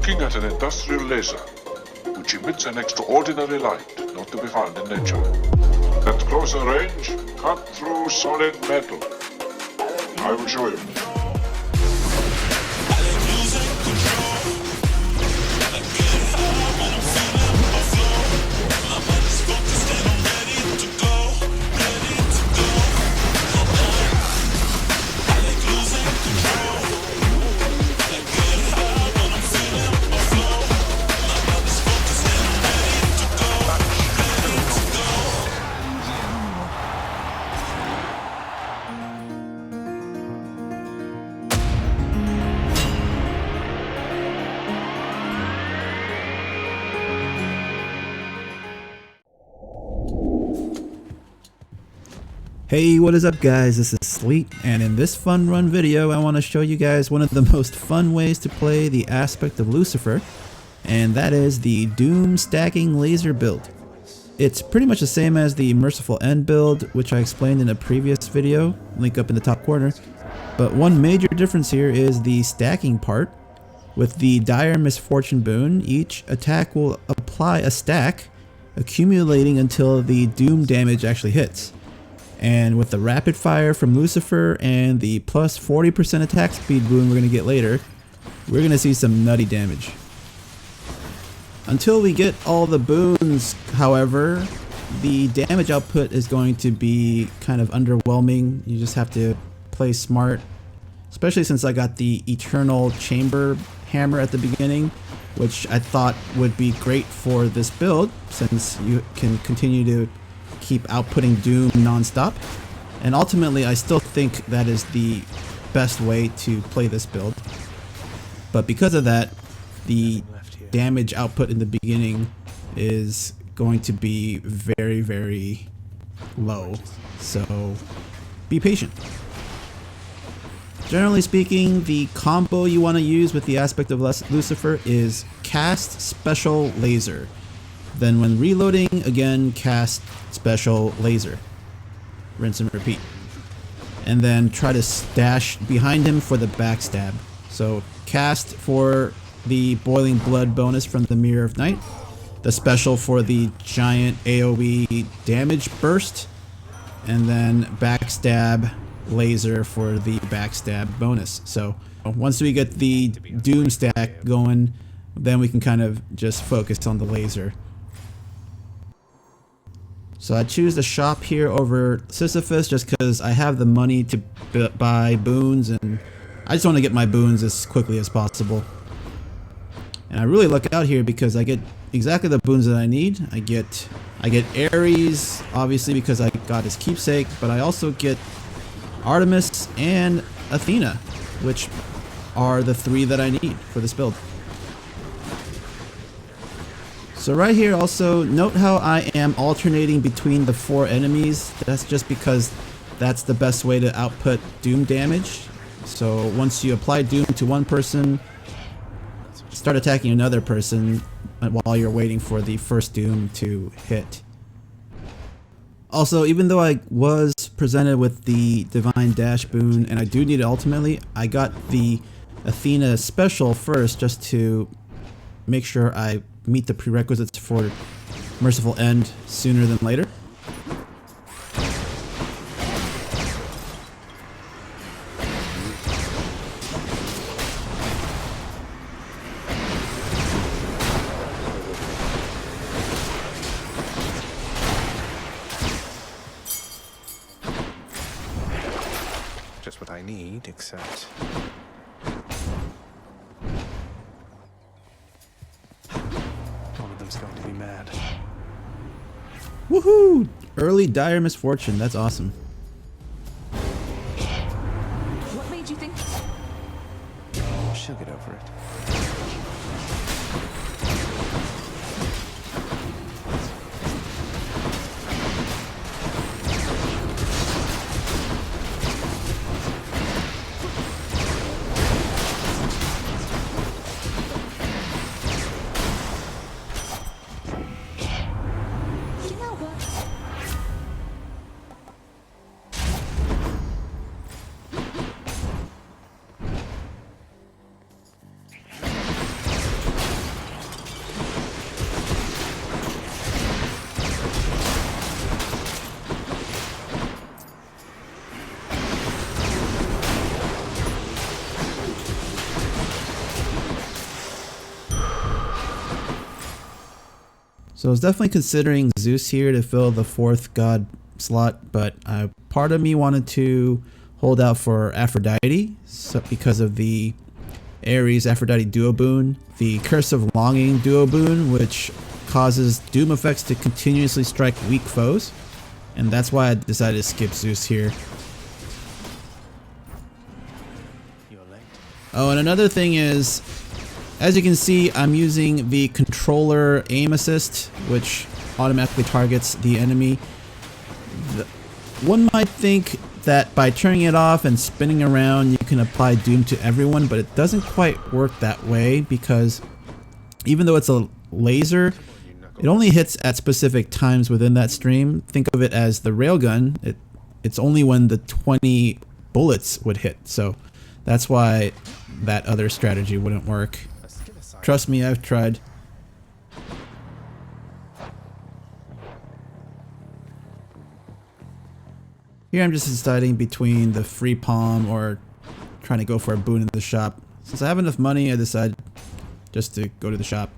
looking at an industrial laser, which emits an extraordinary light not to be found in nature. At closer range, cut through solid metal. I will show you. Hey, what is up guys, this is Sleet, and in this fun run video I want to show you guys one of the most fun ways to play the Aspect of Lucifer, and that is the Doom stacking laser build. It's pretty much the same as the Merciful End build, which I explained in a previous video, link up in the top corner, but one major difference here is the stacking part. With the Dire Misfortune boon, each attack will apply a stack, accumulating until the Doom damage actually hits. And with the rapid fire from Lucifer and the plus 40% attack speed boon we're going to get later, we're going to see some nutty damage. Until we get all the boons, however, the damage output is going to be kind of underwhelming. You just have to play smart, especially since I got the Eternal Chamber hammer at the beginning, which I thought would be great for this build since you can continue to keep outputting Doom non-stop, and ultimately I still think that is the best way to play this build. But because of that, the damage output in the beginning is going to be very, very low, so be patient. Generally speaking, the combo you want to use with the Aspect of Lucifer is cast special laser. Then when reloading, again cast special laser. Rinse and repeat. And then try to stash behind him for the backstab. So cast for the boiling blood bonus from the Mirror of Night. The special for the giant AoE damage burst. And then backstab laser for the backstab bonus. So once we get the Doom stack going, then we can kind of just focus on the laser. So I choose the shop here over Sisyphus just because I have the money to buy boons, and I just want to get my boons as quickly as possible. And I really luck out here because I get exactly the boons that I need. I get Ares, obviously because I got his keepsake, but I also get Artemis and Athena, which are the three that I need for this build. So right here also, note how I am alternating between the 4 enemies. That's just because that's the best way to output Doom damage. So once you apply Doom to one person, start attacking another person while you're waiting for the first Doom to hit. Also, even though I was presented with the Divine Dash boon, and I do need it ultimately, I got the Athena special first just to make sure I meet the prerequisites for Merciful End sooner than later. Just what I need, except going to be mad. Woohoo! Early Dire Misfortune, that's awesome. What made you think? She'll get over it. So I was definitely considering Zeus here to fill the 4th god slot, but part of me wanted to hold out for Aphrodite, so because of the Ares Aphrodite duo boon, the Curse of Longing duo boon, which causes doom effects to continuously strike weak foes, and that's why I decided to skip Zeus here. Oh, and another thing is, as you can see, I'm using the controller aim assist, which automatically targets the enemy. One might think that by turning it off and spinning around you can apply doom to everyone, but it doesn't quite work that way, because even though it's a laser, it only hits at specific times within that stream. Think of it as the railgun. It's only when the 20 bullets would hit, so that's why that other strategy wouldn't work. Trust me, I've tried. Here I'm just deciding between the free palm or trying to go for a boon in the shop. Since I have enough money, I decided just to go to the shop.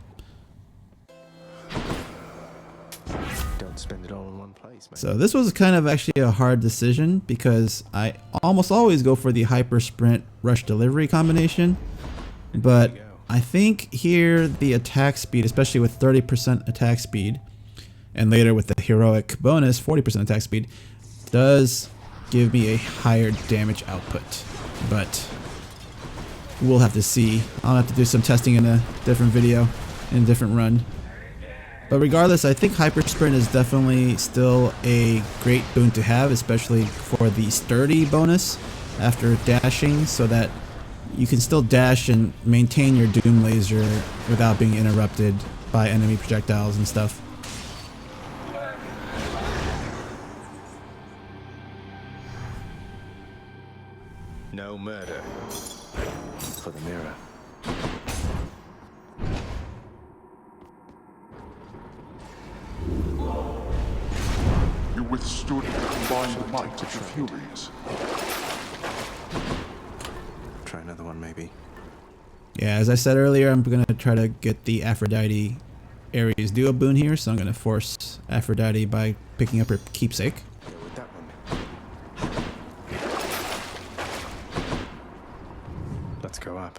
Don't spend it all in one place, man. So this was kind of actually a hard decision, because I almost always go for the hyper sprint rush delivery combination, but I think here the attack speed, especially with 30% attack speed, and later with the heroic bonus 40% attack speed, does give me a higher damage output. But we'll have to see. I'll have to do some testing in a different video, in a different run. But regardless, I think hyper sprint is definitely still a great boon to have, especially for the sturdy bonus after dashing, so that you can still dash and maintain your doom laser without being interrupted by enemy projectiles and stuff. No murder for the mirror. You withstood the combined might of the Furies. Try another one, maybe. Yeah, as I said earlier, I'm gonna try to get the Aphrodite Ares duo boon here, so I'm gonna force Aphrodite by picking up her keepsake. Go with that one. Let's go up.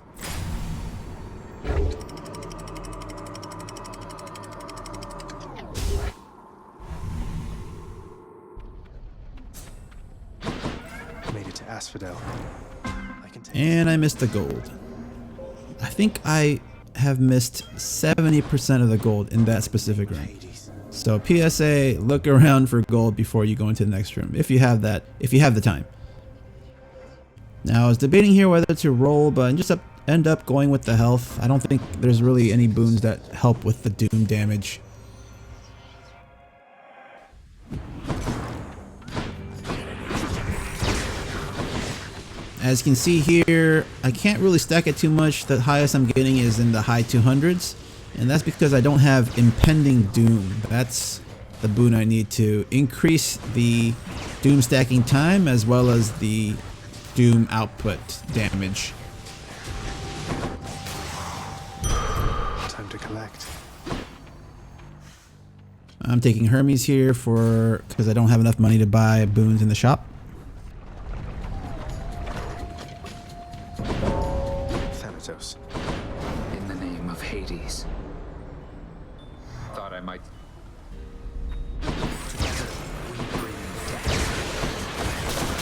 Made it to Asphodel. And I missed the gold. I think I have missed 70% of the gold in that specific room. So PSA, look around for gold before you go into the next room, if you have that, if you have the time. Now I was debating here whether to roll, but I just end up going with the health. I don't think there's really any boons that help with the doom damage. As you can see here, I can't really stack it too much. The highest I'm getting is in the high 200s, and that's because I don't have Impending Doom. That's the boon I need to increase the doom stacking time as well as the doom output damage. Time to collect. I'm taking Hermes here because I don't have enough money to buy boons in the shop. In the name of Hades. Thought I might.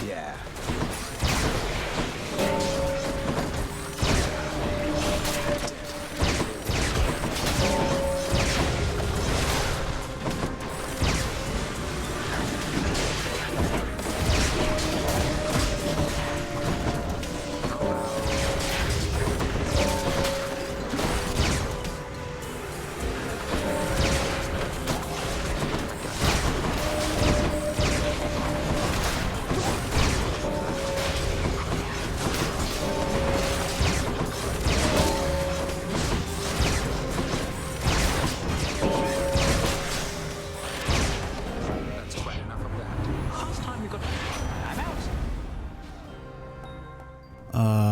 Yeah.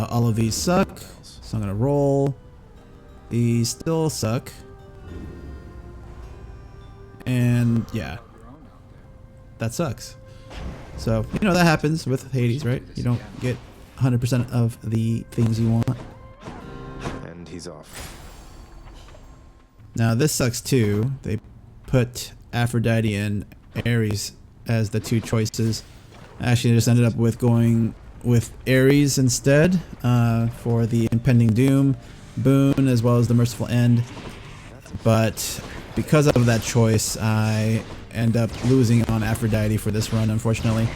All of these suck, so I'm gonna roll. These still suck. and yeah, that sucks. So, you know, that happens with Hades, right? You don't get 100% of the things you want. And he's off. Now this sucks too. They put Aphrodite and Ares as the two choices. Actually, I just ended up with going with Ares instead for the Impending Doom, Boon, as well as the Merciful End. But because of that choice, I end up losing on Aphrodite for this run, unfortunately.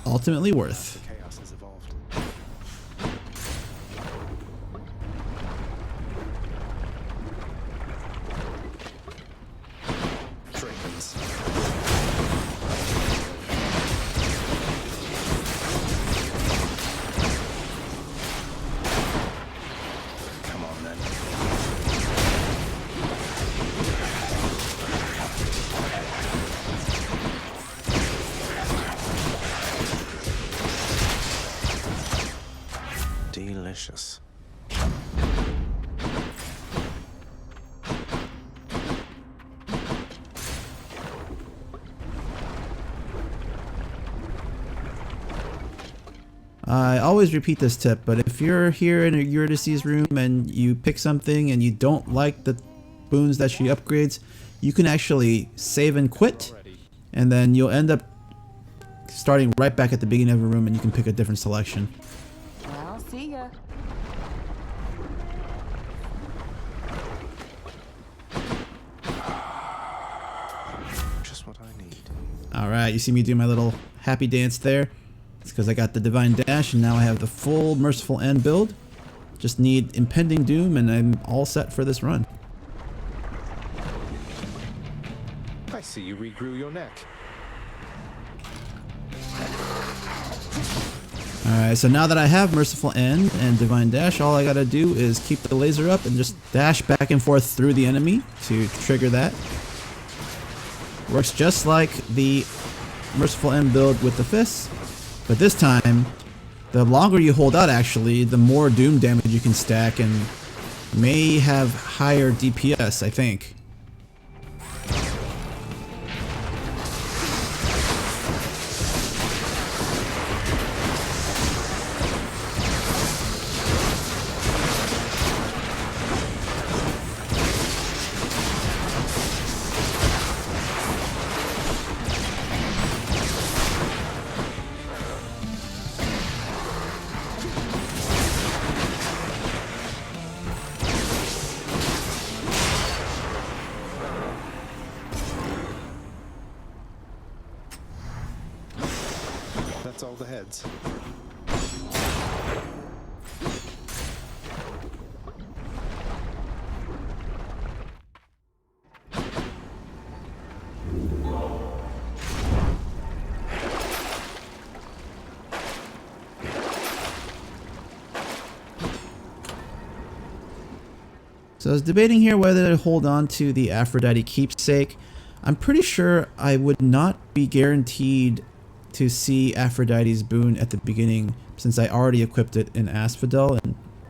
Ultimately worth. Chaos has evolved. Dragons. Come on then. Delicious. I always repeat this tip, but if you're here in a Eurydice's room and you pick something and you don't like the boons that she upgrades, you can actually save and quit, and then you'll end up starting right back at the beginning of a room and you can pick a different selection. Well, see ya. Just what I need. Alright, you see me do my little happy dance there? It's because I got the Divine Dash and now I have the full Merciful End build. Just need Impending Doom and I'm all set for this run. I see you regrew your neck. Alright, so now that I have Merciful End and Divine Dash, all I gotta do is keep the laser up and just dash back and forth through the enemy to trigger that. Works just like the Merciful End build with the fists, but this time, the longer you hold out actually, the more doom damage you can stack and may have higher DPS, I think. That's all the heads. So I was debating here whether to hold on to the Aphrodite keepsake. I'm pretty sure I would not be guaranteed to see Aphrodite's boon at the beginning since I already equipped it in Asphodel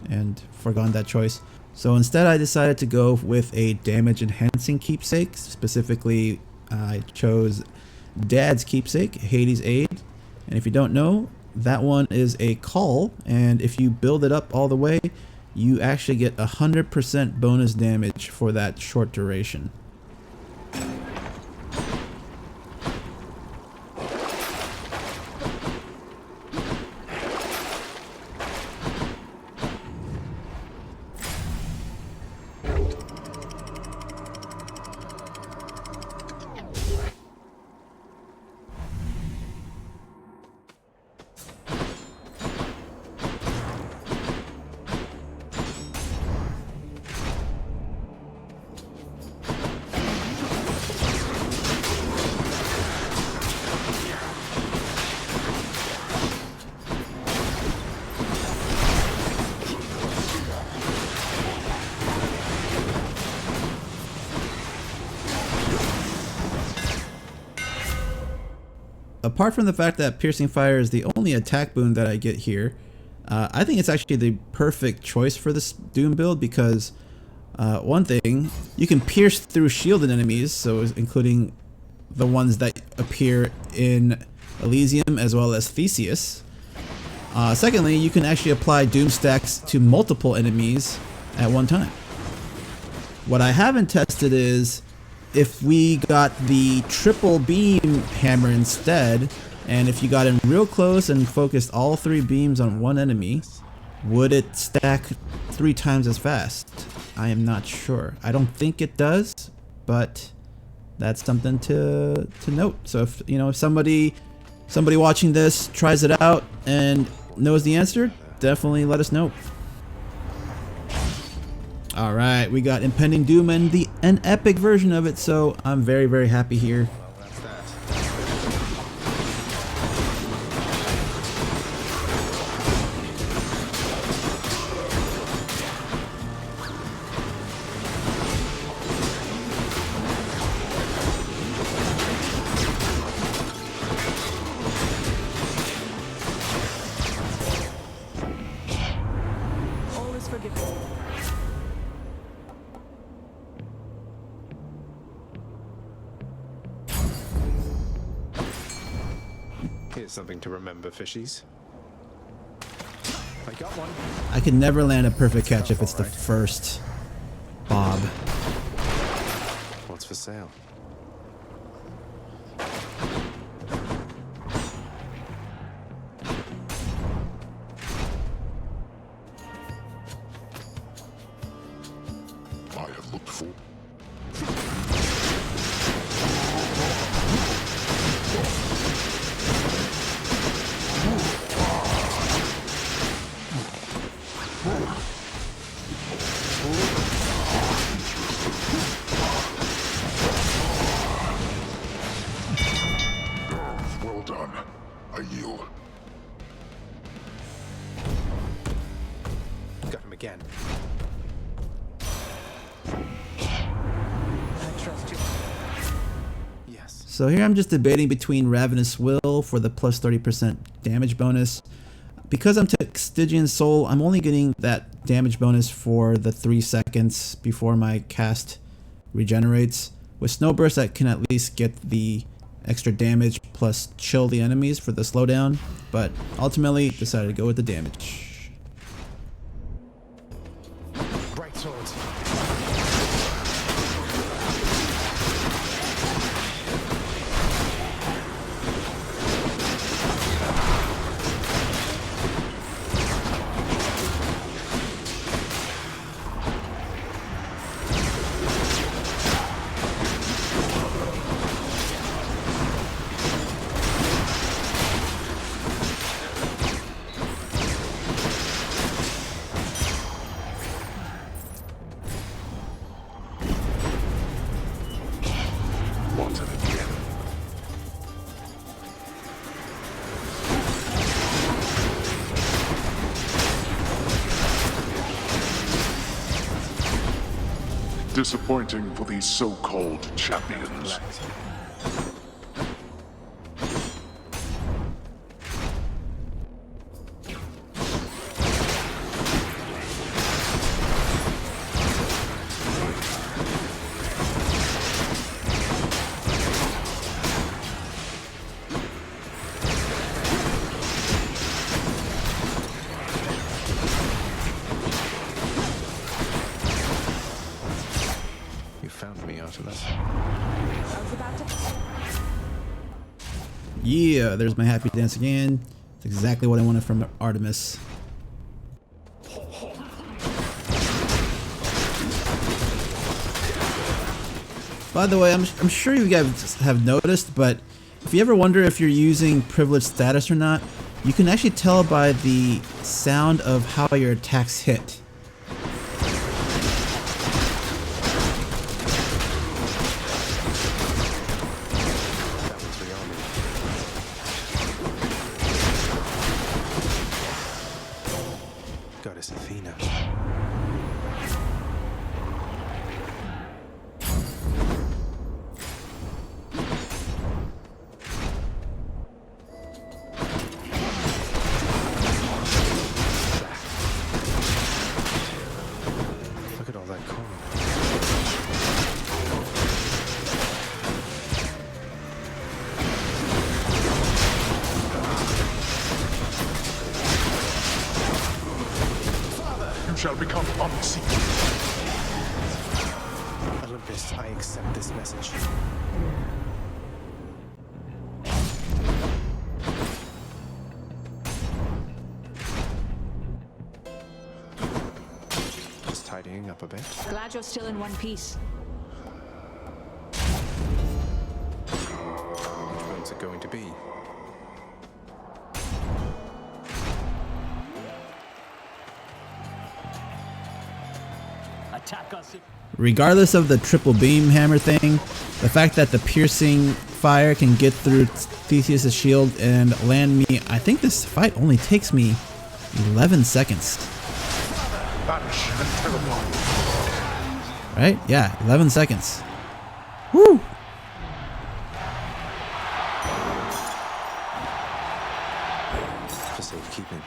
and forgone that choice. So instead I decided to go with a damage enhancing keepsake. Specifically, I chose Dad's keepsake, Hades' Aid. And if you don't know, that one is a call, and if you build it up all the way, you actually get 100% bonus damage for that short duration. apart from the fact that Piercing Fire is the only attack boon that I get here, I think it's actually the perfect choice for this Doom build because one thing, you can pierce through shielded enemies, so including the ones that appear in Elysium as well as Theseus. Secondly, you can actually apply Doom stacks to multiple enemies at one time. What I haven't tested is if we got the triple beam hammer instead, and if you got in real close and focused all 3 beams on one enemy, would it stack 3 times as fast? I am not sure. I don't think it does, but that's something to note. So if if somebody watching this tries it out and knows the answer, definitely let us know. All right, we got Impending Doom and an epic version of it, so I'm very, very happy here. All is forgiven. Here's something to remember, fishies. I got one. I can never land a perfect catch if it's the first bob. What's for sale? I have looked for. Well done. I yield. Got him again. Yes. So here I'm just debating between Ravenous Will for the plus 30% damage bonus. Because I'm Stygian Soul, I'm only getting that damage bonus for the 3 seconds before my cast regenerates. With Snowburst, I can at least get the extra damage plus chill the enemies for the slowdown, but ultimately decided to go with the damage. Bright swords. Wanted it again. Disappointing for these so-called champions. Found me, Artemis. I was about to. Yeah, there's my happy dance again. It's exactly what I wanted from Artemis. By the way, I'm sure you guys have noticed, but if you ever wonder if you're using privileged status or not, you can actually tell by the sound of how your attacks hit. Goddess Athena. shall become unseen. Olympus, I accept this message. Just tidying up a bit. Glad you're still in one piece. Which one's it going to be? Attack us. Regardless of the triple beam hammer thing, the fact that the piercing fire can get through Theseus' shield and land me, I think this fight only takes me 11 seconds. Banish and teleport. Right? Yeah, 11 seconds. Woo! For safekeeping.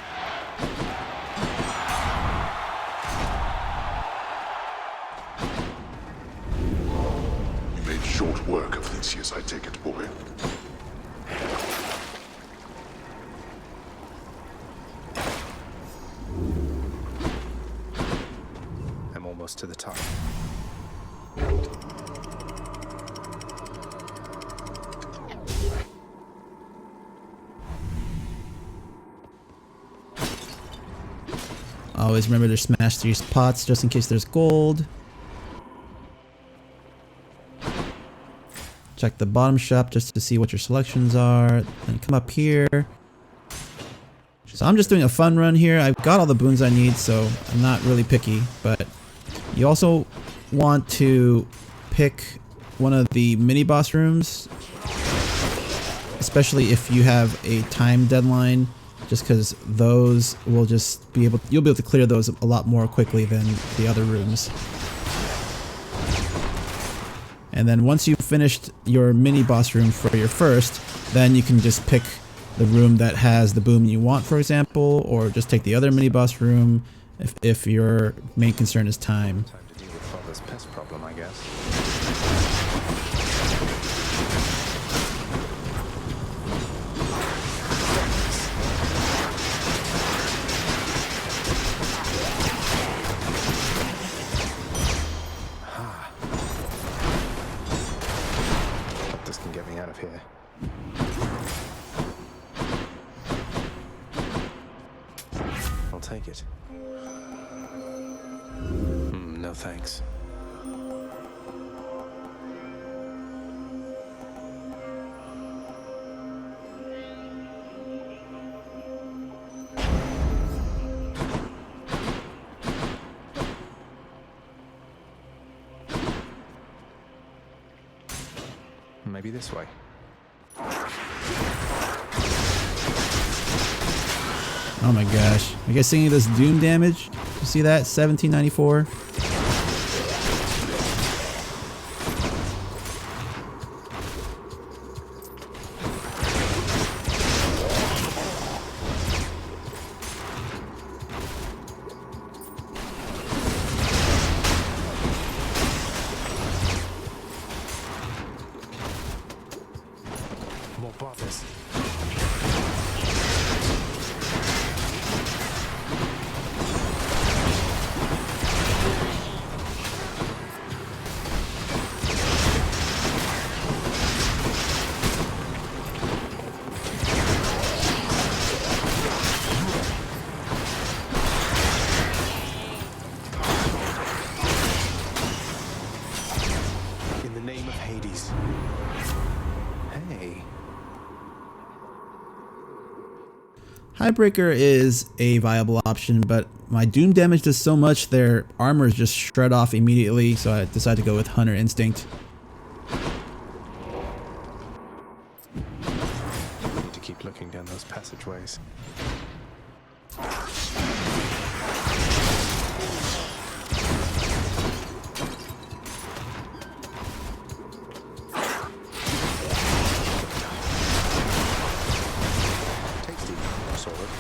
You made short work of Theseus, I take it, boy. I'm almost to the top. Always remember to smash these pots just in case there's gold. Check the bottom shop just to see what your selections are. Then come up here. So I'm just doing a fun run here. I've got all the boons I need, so I'm not really picky. But you also want to pick one of the mini boss rooms, especially if you have a time deadline, just because those will just be able, you'll be able to clear those a lot more quickly than the other rooms. And then once you've finished your mini boss room for your first, then you can just pick the room that has the boom you want, for example, or just take the other mini boss room if your main concern is time. Time to deal with Father's pest problem, I guess. Hope this can get me out of here. I'll take it. No thanks. Maybe this way. Oh my gosh. You guys seeing this doom damage? You see that? 1794? More bothers. In the name of Hades. Hey. Highbreaker is a viable option, but my doom damage does so much their armor is just shred off immediately, so I decided to go with Hunter Instinct. Need to keep looking down those passageways. Tasty, sort of.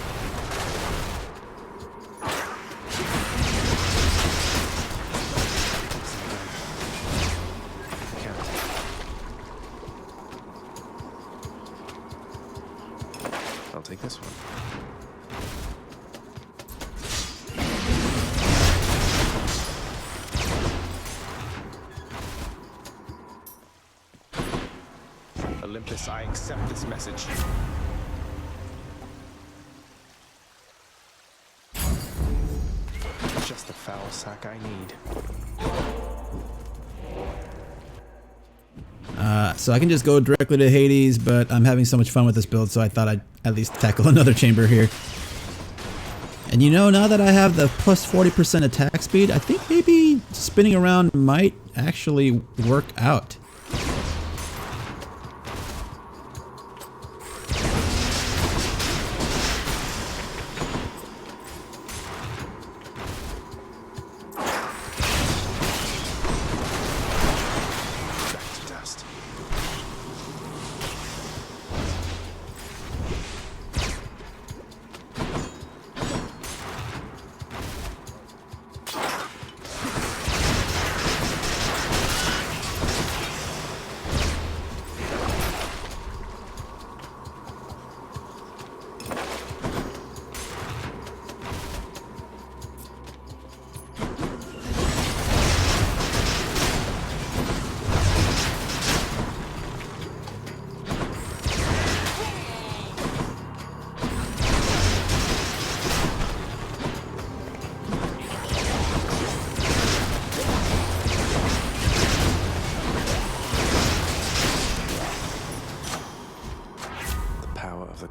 I'll take this one. Olympus, I accept this message. Just the foul sack I need. So I can just go directly to Hades, but I'm having so much fun with this build, so I thought I'd at least tackle another chamber here. And you know, now that I have the plus 40% attack speed, I think maybe spinning around might actually work out.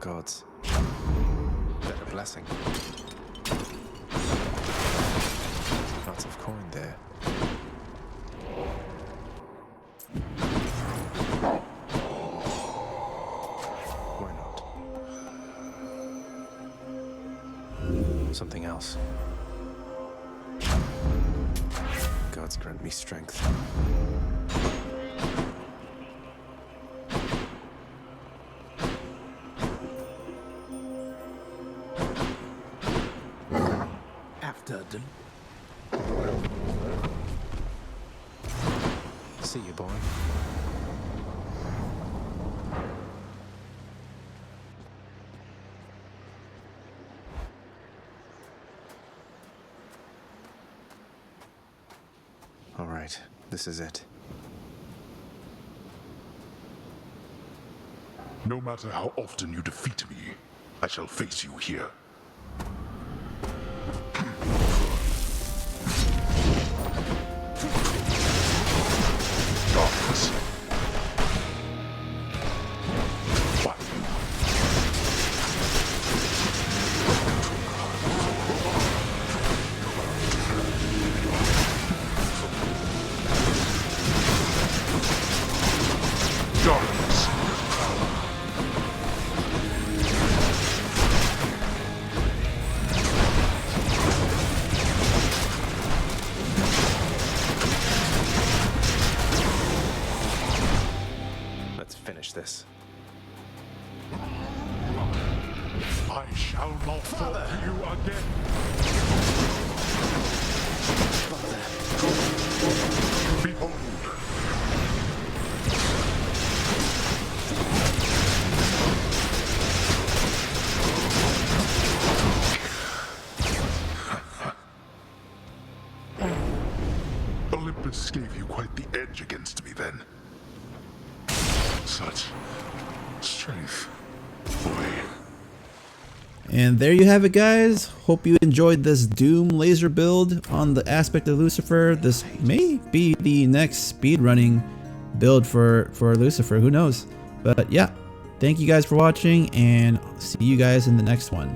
Gods. Better blessing. Lots of coin there. Why not? Something else. Gods grant me strength. See you, boy. All right, this is it. No matter how often you defeat me, I shall face you here. Darkness. Fire. Darkness. Finish this. I shall not fall to you again. Behold. Olympus gave you quite the edge against me then. Such strength, boy. And there you have it, guys. Hope you enjoyed this Doom laser build on the Aspect of Lucifer. This may be the next speedrunning build for Lucifer. Who knows? But yeah, thank you guys for watching, and see you guys in the next one.